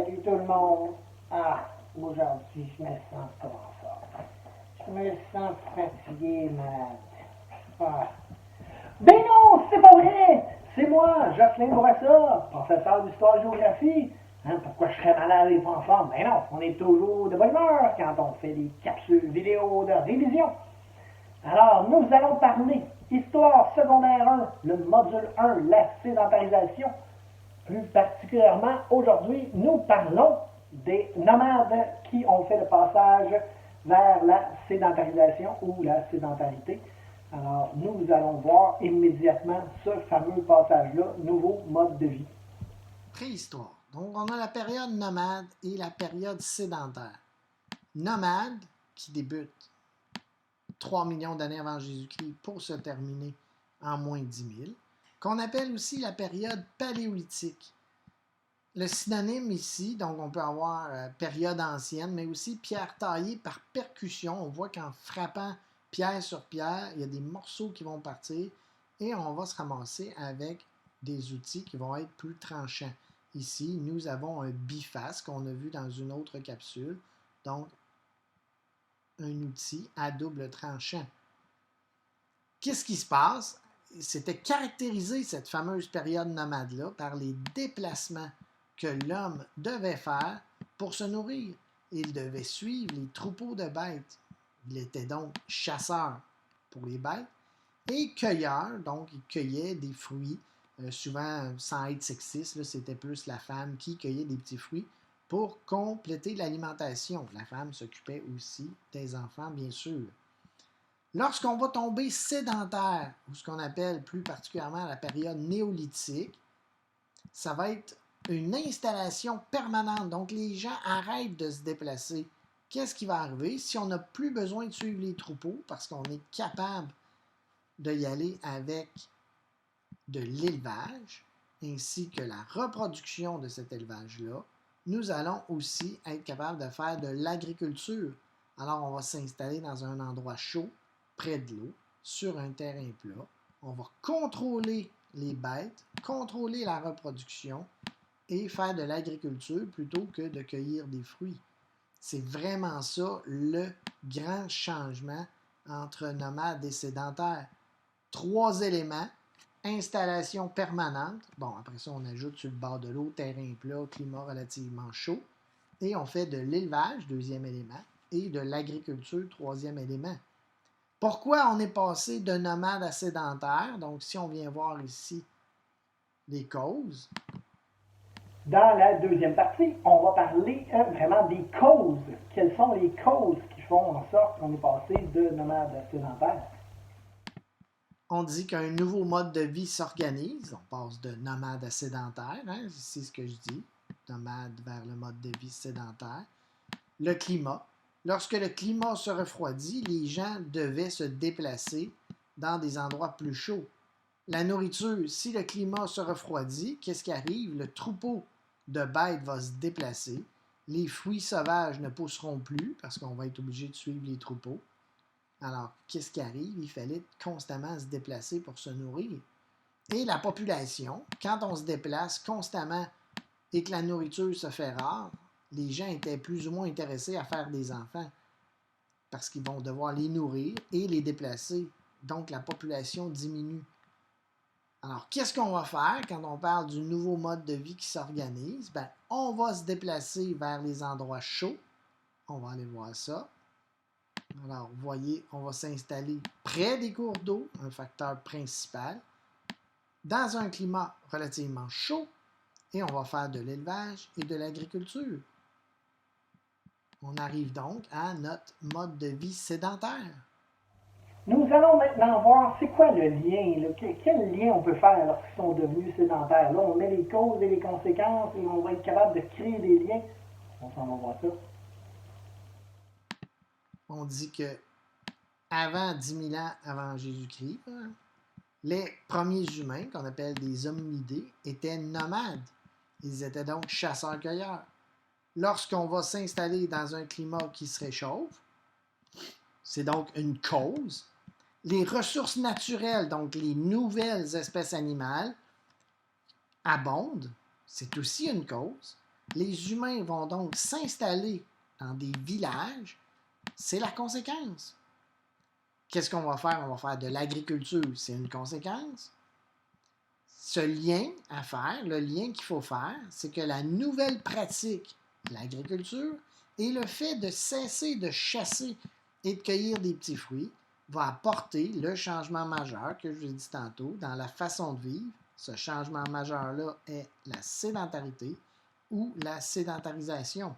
Salut tout le monde. Ah, aujourd'hui, je me sens comment ça? Je me sens fatigué, malade. Ah. Ben non, c'est pas vrai! C'est moi, Jocelyn Bourassa, professeur d'histoire-géographie. Hein, pourquoi je serais malade et pas en forme? Ben non, on est toujours de bonne humeur quand on fait des capsules vidéo de révision. Alors, nous allons parler Histoire secondaire 1, le module 1, la sédentarisation. Plus particulièrement, aujourd'hui, nous parlons des nomades qui ont fait le passage vers la sédentarisation ou la sédentarité. Alors, nous allons voir immédiatement ce fameux passage-là, nouveau mode de vie. Préhistoire. Donc, on a la période nomade et la période sédentaire. Nomade, qui débute 3 millions d'années avant Jésus-Christ pour se terminer en moins de 10 000, qu'on appelle aussi la période paléolithique. Le synonyme ici, donc on peut avoir période ancienne, mais aussi pierre taillée par percussion. On voit qu'en frappant pierre sur pierre, il y a des morceaux qui vont partir et on va se ramasser avec des outils qui vont être plus tranchants. Ici, nous avons un biface qu'on a vu dans une autre capsule, donc un outil à double tranchant. Qu'est-ce qui se passe? C'était caractérisé, cette fameuse période nomade-là, par les déplacements que l'homme devait faire pour se nourrir. Il devait suivre les troupeaux de bêtes. Il était donc chasseur pour les bêtes et cueilleur, donc il cueillait des fruits, souvent sans être sexiste, c'était plus la femme qui cueillait des petits fruits pour compléter l'alimentation. La femme s'occupait aussi des enfants, bien sûr. Lorsqu'on va tomber sédentaire, ou ce qu'on appelle plus particulièrement la période néolithique, ça va être une installation permanente. Donc, les gens arrêtent de se déplacer. Qu'est-ce qui va arriver si on n'a plus besoin de suivre les troupeaux parce qu'on est capable d'y aller avec de l'élevage ainsi que la reproduction de cet élevage-là? Nous allons aussi être capables de faire de l'agriculture. Alors, on va s'installer dans un endroit chaud, près de l'eau, sur un terrain plat. On va contrôler les bêtes, contrôler la reproduction et faire de l'agriculture plutôt que de cueillir des fruits. C'est vraiment ça le grand changement entre nomade et sédentaire. 3 éléments, installation permanente, bon après ça on ajoute sur le bord de l'eau, terrain plat, climat relativement chaud, et on fait de l'élevage, 2e élément, et de l'agriculture, 3e élément. Pourquoi on est passé de nomade à sédentaire? Donc, si on vient voir ici les causes. Dans la deuxième partie, on va parler vraiment des causes. Quelles sont les causes qui font en sorte qu'on est passé de nomade à sédentaire? On dit qu'un nouveau mode de vie s'organise. On passe de nomade à sédentaire, hein, c'est ce que je dis. Nomade vers le mode de vie sédentaire. Le climat. Lorsque le climat se refroidit, les gens devaient se déplacer dans des endroits plus chauds. La nourriture, si le climat se refroidit, qu'est-ce qui arrive? Le troupeau de bêtes va se déplacer. Les fruits sauvages ne pousseront plus parce qu'on va être obligé de suivre les troupeaux. Alors, qu'est-ce qui arrive? Il fallait constamment se déplacer pour se nourrir. Et la population, quand on se déplace constamment et que la nourriture se fait rare, les gens étaient plus ou moins intéressés à faire des enfants parce qu'ils vont devoir les nourrir et les déplacer. Donc, la population diminue. Alors, qu'est-ce qu'on va faire quand on parle du nouveau mode de vie qui s'organise? Ben, on va se déplacer vers les endroits chauds. On va aller voir ça. Alors, vous voyez, on va s'installer près des cours d'eau, un facteur principal, dans un climat relativement chaud, et on va faire de l'élevage et de l'agriculture. On arrive donc à notre mode de vie sédentaire. Nous allons maintenant voir c'est quoi le lien, là? Quel lien on peut faire lorsqu'ils sont devenus sédentaires. Là, on met les causes et les conséquences et on va être capable de créer des liens. On s'en va voir ça. On dit que avant 10 000 ans avant Jésus-Christ, les premiers humains, qu'on appelle des hominidés, étaient nomades. Ils étaient donc chasseurs-cueilleurs. Lorsqu'on va s'installer dans un climat qui se réchauffe, c'est donc une cause. Les ressources naturelles, donc les nouvelles espèces animales, abondent. C'est aussi une cause. Les humains vont donc s'installer dans des villages. C'est la conséquence. Qu'est-ce qu'on va faire? On va faire de l'agriculture. C'est une conséquence. Ce lien à faire, le lien qu'il faut faire, c'est que la nouvelle pratique, l'agriculture, et le fait de cesser de chasser et de cueillir des petits fruits va apporter le changement majeur que je vous ai dit tantôt dans la façon de vivre. Ce changement majeur-là est la sédentarité ou la sédentarisation.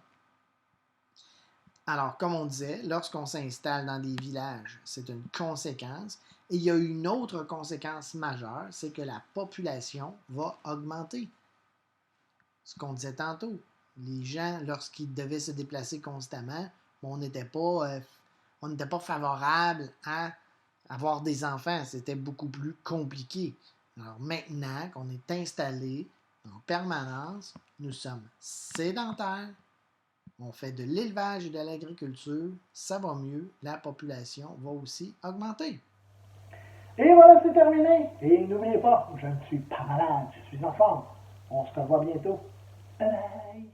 Alors, comme on disait, lorsqu'on s'installe dans des villages, c'est une conséquence. Et il y a une autre conséquence majeure, c'est que la population va augmenter. Ce qu'on disait tantôt, les gens, lorsqu'ils devaient se déplacer constamment, on n'était pas favorable à avoir des enfants. C'était beaucoup plus compliqué. Alors maintenant qu'on est installé en permanence, nous sommes sédentaires, on fait de l'élevage et de l'agriculture, ça va mieux, la population va aussi augmenter. Et voilà, c'est terminé. Et n'oubliez pas, je ne suis pas malade, je suis en forme. On se revoit bientôt. Bye bye.